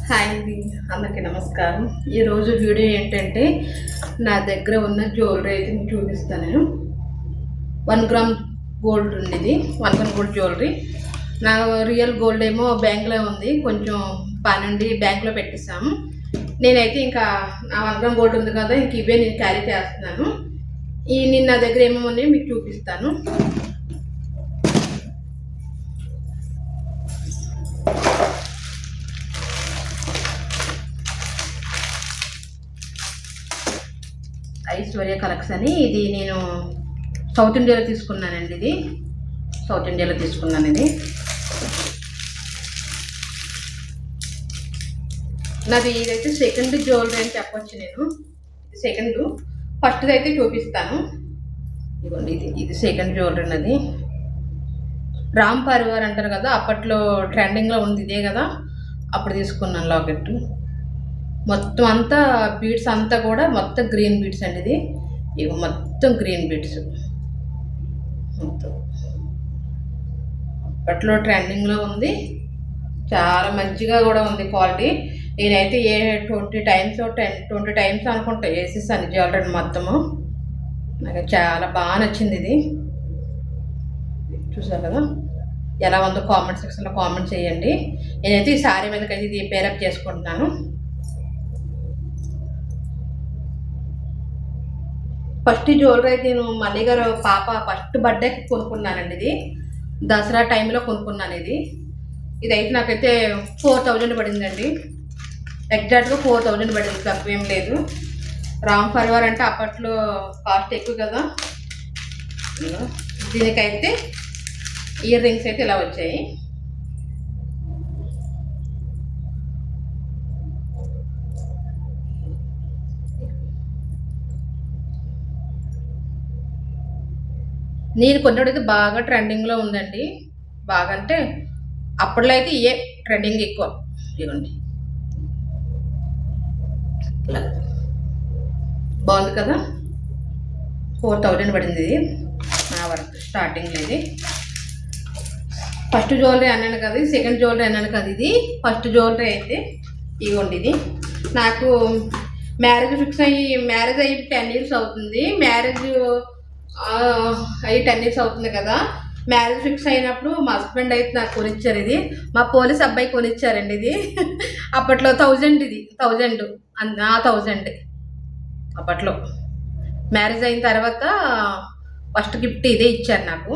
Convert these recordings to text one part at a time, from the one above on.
Hi అండి, అందరికీ నమస్కారం. ఈరోజు వీడియో ఏంటంటే నా దగ్గర ఉన్న జ్యువెలరీ అయితే మీకు చూపిస్తాను. నేను 1 గ్రామ్ గోల్డ్ ఉంది. ఇది 1 గ్రామ్ గోల్డ్ జ్యువెలరీ. నా రియల్ గోల్డ్ ఏమో బ్యాంక్లో ఉంది. కొంచెం పనుండి బ్యాంక్లో పెట్టేసాము. నేనైతే ఇంకా నా 1 గ్రామ్ గోల్డ్ ఉంది కదా, ఇంక ఇవే నేను క్యారీ చేస్తున్నాను. నేను నా దగ్గర ఏమేమి ఉన్నాయో మీకు చూపిస్తాను. ఐశ్వర్య కలెక్స్ అని, ఇది నేను సౌత్ ఇండియాలో తీసుకున్నానండి. ఇది సౌత్ ఇండియాలో తీసుకున్నాను. ఇది నాది ఇదైతే సెకండ్ జ్యువెలరీ అని చెప్పొచ్చు. నేను సెకండ్, ఫస్ట్ది అయితే చూపిస్తాను. ఇదిగోండి, ఇది సెకండ్ జ్యువెలరీ. నాది రామ్ పరివార్ అంటారు కదా, అప్పట్లో ట్రెండింగ్లో ఉంది ఇదే కదా, అప్పుడు తీసుకున్నాను లాకెట్. మొత్తం అంతా బీడ్స్ అంతా కూడా మొత్తం గ్రీన్ బీడ్స్ అండి. ఇది ఇవి మొత్తం గ్రీన్ బీడ్స్. మొత్తం అప్పట్లో ట్రెండింగ్లో ఉంది, చాలా మంచిగా కూడా ఉంది క్వాలిటీ. నేనైతే 20 టైమ్స్ అనుకుంటా వేసేసాను జ్యువెలరీ మొత్తము. నాకు చాలా బాగా నచ్చింది. ఇది చూసారు కదా, ఎలా ఉందో కామెంట్ సెక్షన్లో కామెంట్ చేయండి. నేనైతే ఈ శారీ మీదకైతే ఇది పేరప్ చేసుకుంటున్నాను. ఫస్ట్ జ్యువెలరీ అయితే నేను మల్లి గారు పాప ఫస్ట్ బర్త్డేకి కొనుక్కున్నానండి. ఇది దసరా టైంలో కొనుక్కున్నాను. ఇదైతే నాకైతే 4000 పడిందండి. ఎగ్జాక్ట్గా 4000 పడింది, తక్కువ ఏం లేదు. రామ్ పరివార్ అంటే అప్పట్లో కాస్ట్ ఎక్కువ కదా. దీనికైతే ఇయర్ రింగ్స్ అయితే ఇలా వచ్చాయి. నేను కొన్నడైతే బాగా ట్రెండింగ్లో ఉందండి. బాగా అంటే అప్పట్లో అయితే ఏ ట్రెండింగ్ ఎక్కువ. ఇవ్వండి, ఇలా బాగుంది కదా. 4000 పడింది ఇది నా వరకు స్టార్టింగ్లో. ఇది ఫస్ట్ జ్యువెలరీ అన్నాను కదా, సెకండ్ జ్యువెలరీ అన్నాను కదా. ఇది ఫస్ట్ జ్యువెలరీ అయితే ఇవ్వండి. ఇది నాకు మ్యారేజ్ అయ్యి 10 years అవుతుంది. మ్యారేజ్ అయ్యి 10 years అవుతుంది కదా. మ్యారేజ్ ఫిక్స్ అయినప్పుడు మా హస్బెండ్ అయితే నాకు కొనిచ్చారు. ఇది మా పోలీస్ అబ్బాయి కొనిచ్చారండి. ఇది అప్పట్లో 1000, ఇది 1000 అప్పట్లో. మ్యారేజ్ అయిన తర్వాత ఫస్ట్ గిఫ్ట్ ఇదే ఇచ్చారు నాకు.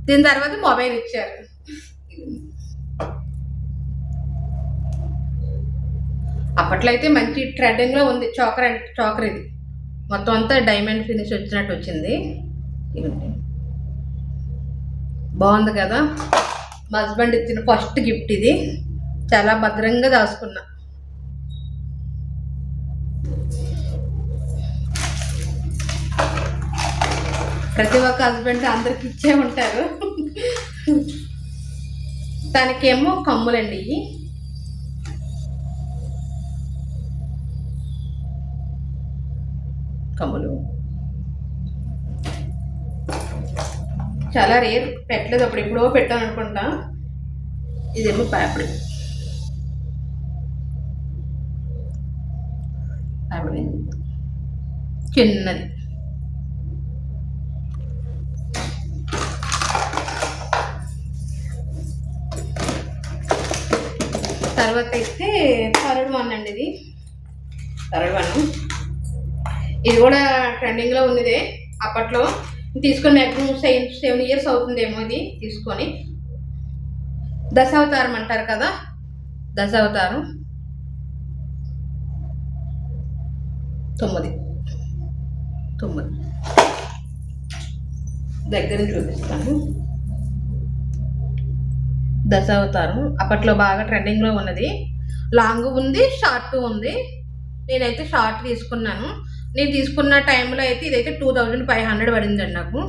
దీని తర్వాత మొబైల్ ఇచ్చారు. అప్పట్లో అయితే మంచి ట్రెండింగ్లో ఉంది చోకర్. ఇది మొత్తం అంతా డైమండ్ ఫినిష్ వచ్చినట్టు వచ్చింది. ఇదండి, బాగుంది కదా. మా హస్బెండ్ ఇచ్చిన ఫస్ట్ గిఫ్ట్ ఇది. చాలా భద్రంగా దాచుకున్నా. ప్రతి ఒక్క హస్బెండ్ అందరికి ఇచ్చే ఉంటారు. తనకేమో కమ్ములండి. ఇవి కమ్ములు చాలా రేర్, పెట్టలేదు. అప్పుడు ఎప్పుడో పెట్టాను అనుకుంటా. ఇదేమో పాపిడి చిన్నది. తర్వాత అయితే థర్డ్ వన్ అండి. ఇది థర్డ్ వన్. ఇది కూడా ట్రెండింగ్లో ఉన్నదే. అప్పట్లో తీసుకొని మ్యాక్సిమం 7 years అవుతుందేమో ఇది తీసుకొని. దశావతారం అంటారు కదా, దశావతారం 9 దగ్గర చూపిస్తాను. దశావతారం అప్పట్లో బాగా ట్రెండింగ్లో ఉన్నది. లాంగ్ ఉంది, షార్ట్ ఉంది. నేనైతే షార్ట్ తీసుకున్నాను. నేను తీసుకున్న టైంలో అయితే ఇదైతే 2500 పడిందండి నాకు.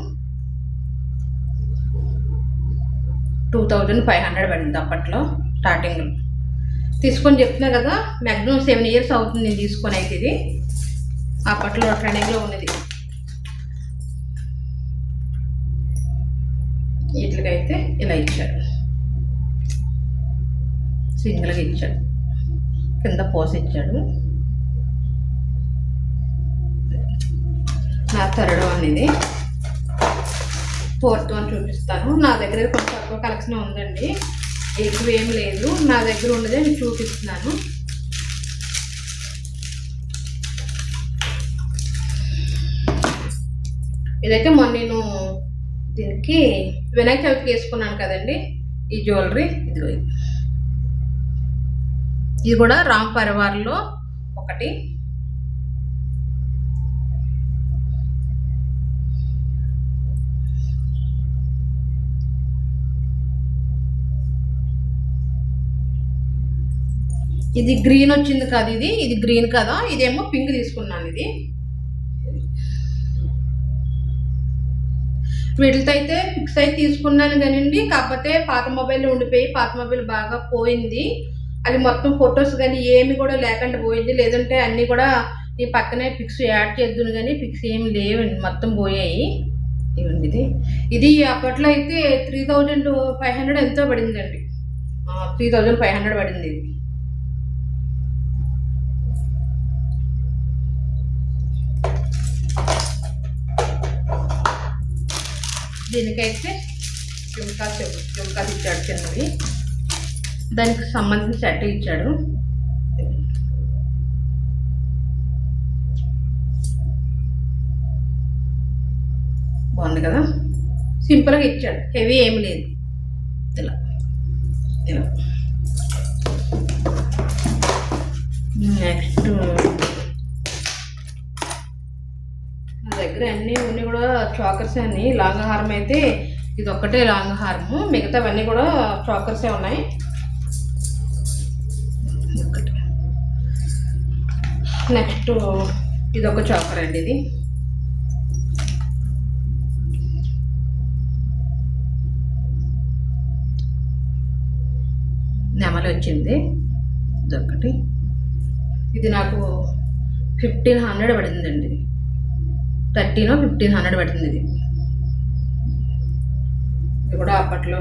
2500 పడింది అప్పట్లో స్టార్టింగ్లో తీసుకొని. చెప్తున్నా కదా, మ్యాక్సిమం 7 years అవుతుంది నేను తీసుకొని. అయితే ఇది అప్పట్లో ట్రెండింగ్లో ఉన్నది. వీటికైతే ఇలా ఇచ్చాడు, సింగిల్గా ఇచ్చాడు. కింద పోసి ఇచ్చాడు. నా థర్డ్ వన్ ఇది. ఫోర్త్ వన్ చూపిస్తాను. నా దగ్గర కొంచెం తక్కువ కలెక్షన్ ఉందండి, ఎక్కువ ఏం లేదు. నా దగ్గర ఉన్నదే నేను చూపిస్తున్నాను. ఇదైతే మొన్న నేను దీనికి వినాయక చవితికి వేసుకున్నాను కదండి ఈ జ్యువెలరీ. ఇది కూడా రామ్ పరివార్లో ఒకటి. ఇది గ్రీన్ వచ్చింది కదా, ఇది గ్రీన్ కదా, ఇదేమో పింక్ తీసుకున్నాను. ఇది వీటితో అయితే ఫిక్స్ అయితే తీసుకున్నాను కానివ్వండి, కాకపోతే పాత మొబైల్ ఉండిపోయి పాత మొబైల్ బాగా పోయింది. అది మొత్తం ఫొటోస్ కానీ ఏమి కూడా లేకుండా పోయింది. లేదంటే అన్నీ కూడా ఈ పక్కనే పిక్స్ యాడ్ చేద్దును కానీ పిక్స్ ఏమి లేవండి, మొత్తం పోయాయి. ఇవ్వండి, ఇది అప్పట్లో అయితే 3500 ఎంతో పడిందండి. 3500 పడింది ఇది. దీనికైతే జుమ్కాస్ ఇచ్చాడు చిన్నది, దానికి సంబంధించిన సెట్ ఇచ్చాడు. బాగుంది కదా, సింపుల్గా ఇచ్చాడు, హెవీ ఏమి లేదు. ఇలా ఇలా నెక్స్ట్ నా దగ్గర అన్నీ కూడా చాకర్స్ అన్ని. లాంగ్ హారం అయితే ఇది ఒక్కటే లాంగ్ హారము, మిగతావన్నీ కూడా చాకర్సే ఉన్నాయి. నెక్స్ట్ ఇది ఒక చాకర్ అండి, ఇది నెమలి వచ్చింది ఇదొకటి. ఇది నాకు 1500 పడిందండి, 1500 పడింది. ఇది కూడా అప్పట్లో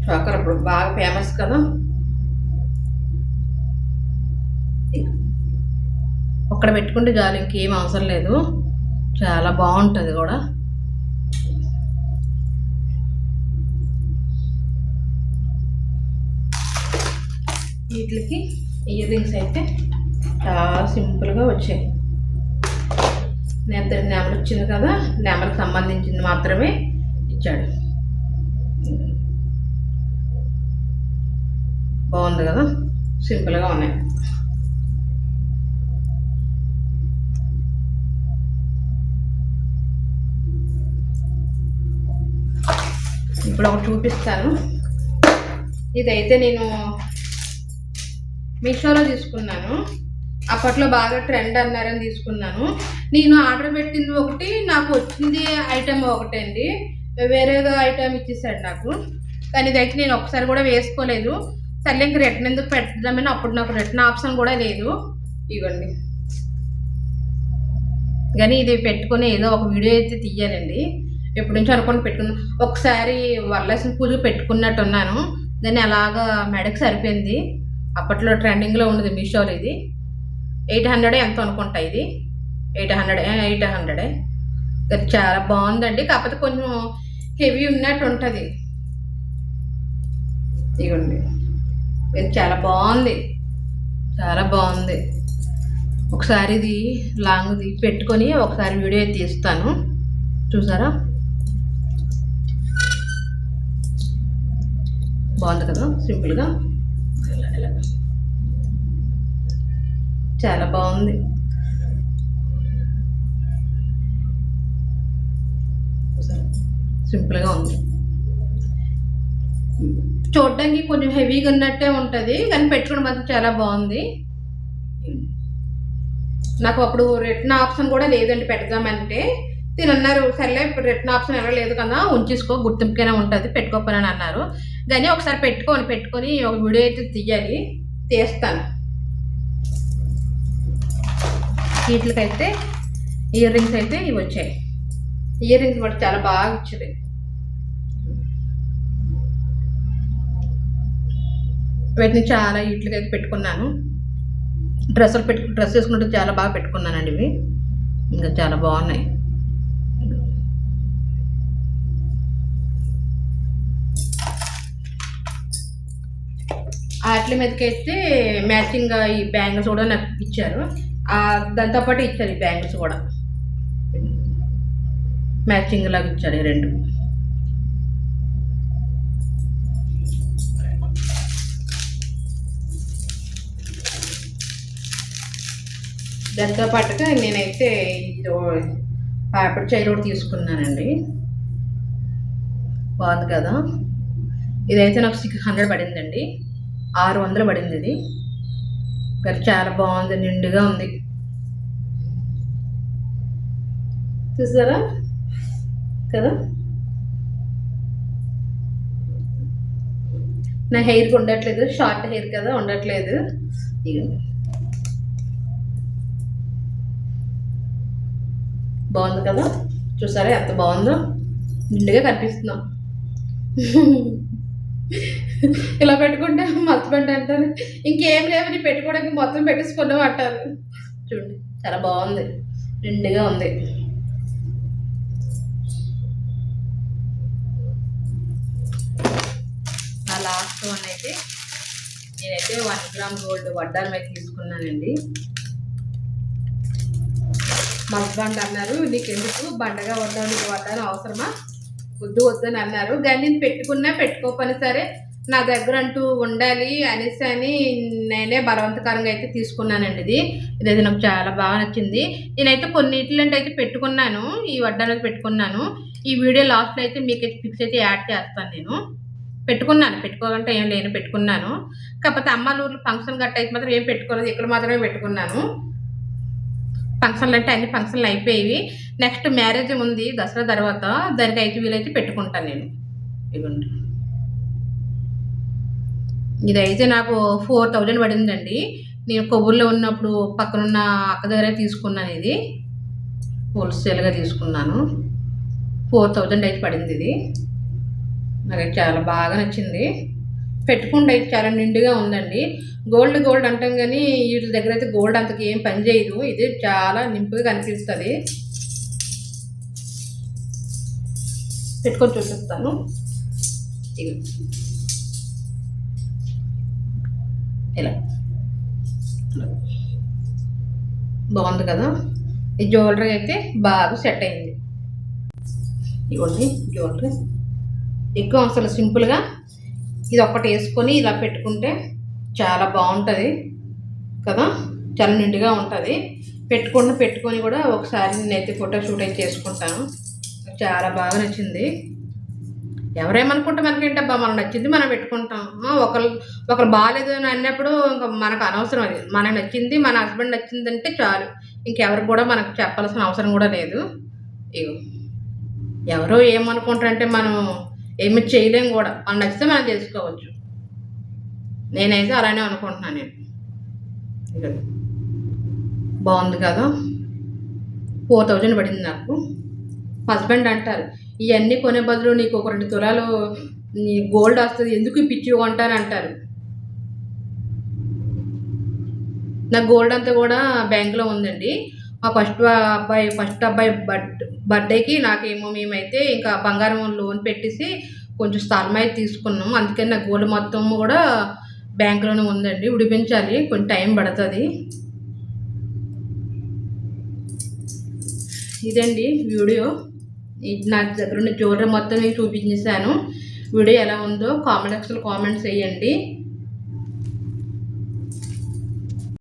చాకర్ అప్పుడు బాగా ఫేమస్ కదా. ఒక్కడ పెట్టుకుంటే చాలు, ఇంకేం అవసరం లేదు, చాలా బాగుంటుంది కూడా. వీటికి ఇయర్ రింగ్స్ అయితే చాలా సింపుల్గా వచ్చాయి. నెమలి వచ్చింది కదా, నెమలికి సంబంధించింది మాత్రమే ఇచ్చాడు. బాగుంది కదా, సింపుల్గా ఉన్నాయి. ఇప్పుడు ఒకటి చూపిస్తాను. ఇదైతే నేను మీషోలో తీసుకున్నాను, అప్పట్లో బాగా ట్రెండ్ అన్నారని తీసుకున్నాను. నేను ఆర్డర్ పెట్టింది ఒకటి, నాకు వచ్చింది ఐటెం ఒకటి అండి, వేరేగా ఐటెం ఇచ్చేసాడు నాకు. కానీ ఇదైతే నేను ఒకసారి కూడా వేసుకోలేదు. సర్లే ఇంక రిటర్న్ ఎందుకు పెడదామని, అప్పుడు నాకు రిటర్న్ ఆప్షన్ కూడా లేదు. ఇవ్వండి, కానీ ఇది పెట్టుకొని ఏదో ఒక వీడియో అయితే తీయాలండి, ఎప్పటి నుంచో అనుకుని పెట్టుకున్నాను. ఒకసారి వరలక్ష్మి పూజ పెట్టుకున్నట్టున్నాను, దాన్ని అలాగా మెడకి సరిపోయింది. అప్పట్లో ట్రెండింగ్లో ఉన్నది మీషోలో. ఇది 800 ఎంతో అనుకుంటా, ఇది 800 చాలా బాగుందండి, కాకపోతే కొంచెం హెవీ ఉన్నట్టు ఉంటుంది. ఇవ్వండి, ఇది చాలా బాగుంది, చాలా బాగుంది. ఒకసారి ఇది లాంగ్ది పెట్టుకొని ఒకసారి వీడియో తీస్తాను, చూసారా? బాగుంది కదా, సింపుల్గా చాలా బాగుంది. సింపుల్గా ఉంది, చూడడానికి కొంచెం హెవీగా ఉన్నట్టే ఉంటుంది, కానీ పెట్టుకోవడం మాత్రం చాలా బాగుంది. నాకు అప్పుడు రిటర్న్ ఆప్షన్ కూడా లేదండి పెడదామంటే. తినన్నారు, సర్లే ఇప్పుడు రిటర్న్ ఆప్షన్ ఎలా లేదు కదా, ఉంచేసుకో, గుర్తింపుకైనా ఉంటుంది, పెట్టుకోకపోయినా అన్నారు. కానీ ఒకసారి పెట్టుకొని ఒక వీడియో అయితే తీయాలి, తీస్తాను. వీటికైతే ఇయర్ రింగ్స్ అయితే ఇవి వచ్చాయి. ఇయర్ రింగ్స్ కూడా చాలా బాగా ఇచ్చారు. వీటిని చాలా వీటికైతే పెట్టుకున్నాను. డ్రెస్ వేసుకుంటే చాలా బాగా పెట్టుకున్నానండి ఇవి. ఇంకా చాలా బాగున్నాయి. వాటి మీదకైతే మ్యాచింగ్గా ఈ బ్యాంగిల్స్ కూడా నాకు ఇచ్చారు. దాంతోపాటు ఇచ్చారు ఈ బ్యాంగిల్స్ కూడా మ్యాచింగ్ లాగా ఇచ్చారు ఈ రెండు. దాంతో పాటుగా నేనైతే పేపర్ చైర్ కూడా తీసుకున్నానండి. బాగుంది కదా. ఇదైతే నాకు 600 పడిందండి. 600 పడింది ఇది. కానీ చాలా బాగుంది, నిండుగా ఉంది. చూసారా కదా. నా హెయిర్కి ఉండట్లేదు, షార్ట్ హెయిర్ కదా, ఉండట్లేదు. బాగుంది కదా. చూసారా ఎంత బాగుందో, నిండుగా కనిపిస్తున్నాం. ఇలా పెట్టుకుంటే మా హస్బెండ్ అంటారు ఇంకేం లేవు నీ పెట్టుకోవడానికి, మొత్తం పెట్టేసుకున్నావు అంటారు. చూడండి చాలా బాగుంది, నిండుగా ఉంది. నా లాస్ట్ వన్ అయితే నేనైతే 1 గ్రామ్ గోల్డ్ వడ్డానం అయితే తీసుకున్నానండి. మా హస్బెండ్ అన్నారు నీకెందుకు బండగా వడ్డానం అవసరమా, వద్దు వద్దని అన్నారు. కానీ నేను పెట్టుకోకపోయినా సరే నా దగ్గర అంటూ ఉండాలి అనేసి అని నేనే బలవంతకరంగా అయితే తీసుకున్నానండి. ఇదైతే నాకు చాలా బాగా నచ్చింది. నేనైతే కొన్నిటిలంటే అయితే పెట్టుకున్నాను, ఈ వడ్డానం పెట్టుకున్నాను. ఈ వీడియో లాస్ట్లో అయితే మీకు పిక్స్ అయితే యాడ్ చేస్తాను. నేను పెట్టుకోవాలంటే ఏం లేను, పెట్టుకున్నాను. కాకపోతే అమ్మాళ్ళ ఊర్లో ఫంక్షన్ గట్ట అయితే మాత్రం ఏం పెట్టుకోలేదు, ఇక్కడ మాత్రమే పెట్టుకున్నాను. ఫంక్షన్లు అంటే అన్ని ఫంక్షన్లు అయిపోయేవి. నెక్స్ట్ మ్యారేజ్ ఉంది దసరా తర్వాత, దానికి అయితే వీలైతే పెట్టుకుంటాను నేను. ఇవ్వండి, ఇదైతే నాకు 4000 పడిందండి. నేను కొవ్వూరులో ఉన్నప్పుడు పక్కనున్న అక్క దగ్గర తీసుకున్నాను. ఇది హోల్సేల్గా తీసుకున్నాను. 4000 అయితే పడింది. ఇది నాకు చాలా బాగా నచ్చింది. పెట్టుకుంటే అయితే చాలా నిండుగా ఉందండి. గోల్డ్ అంటాం కానీ వీటి దగ్గర అయితే గోల్డ్ అంతకి ఏం పని చేయదు. ఇది చాలా నింపుగా కనిపిస్తుంది. పెట్టుకొని చూపిస్తాను. ఇలా బాగుంది కదా. ఈ జ్యువెలరీ అయితే బాగా సెట్ అయింది. ఇవ్వండి జ్యువెలరీ ఎక్కువ అసలు సింపుల్గా ఇది ఒక్కటి వేసుకొని ఇలా పెట్టుకుంటే చాలా బాగుంటుంది కదా, చాలా నిండుగా ఉంటుంది. పెట్టుకొని కూడా ఒకసారి నేనైతే ఫోటో షూట్ అయితే చేసుకుంటాను. చాలా బాగా నచ్చింది. ఎవరేమనుకుంటే మనకేంటబ్బా, మనం నచ్చింది మనం పెట్టుకుంటాం. ఒకరు బాగాలేదు అని అన్నప్పుడు ఇంకా మనకు అనవసరం. అది మనకు నచ్చింది, మన హస్బెండ్ నచ్చిందంటే చాలు, ఇంకెవరికి కూడా మనకు చెప్పాల్సిన అవసరం కూడా లేదు. ఇగో ఎవరో ఏమనుకుంటారంటే మనం ఏమి చేయలేం కూడా, మనం నచ్చితే మనం చేసుకోవచ్చు. నేనైతే అలానే అనుకుంటున్నాను. నేను బాగుంది కదా. 4000 పడింది నాకు. హస్బెండ్ అంటారు ఇవన్నీ కొనే బదులు నీకు ఒక 2 తులాలు నీ గోల్డ్ వస్తుంది, ఎందుకు పిచ్చి కొంటారు అంటారు. నా గోల్డ్ అంతా కూడా బ్యాంకులో ఉందండి. మా ఫస్ట్ అబ్బాయి బర్త్డేకి నాకేమో మేమైతే ఇంకా బంగారం లోన్ పెట్టేసి కొంచెం స్థలం అయితే తీసుకున్నాము. అందుకని నా గోల్డ్ మొత్తం కూడా బ్యాంకులోనే ఉందండి. విడిపించాలి, కొంచెం టైం పడుతుంది. ఇదండి వీడియో. నా దగ్గర ఉన్న జ్యువెలరీ మొత్తం నేను చూపించేశాను. వీడియో ఎలా ఉందో కామెంట్ సెక్షన్లో కామెంట్స్ చేయండి.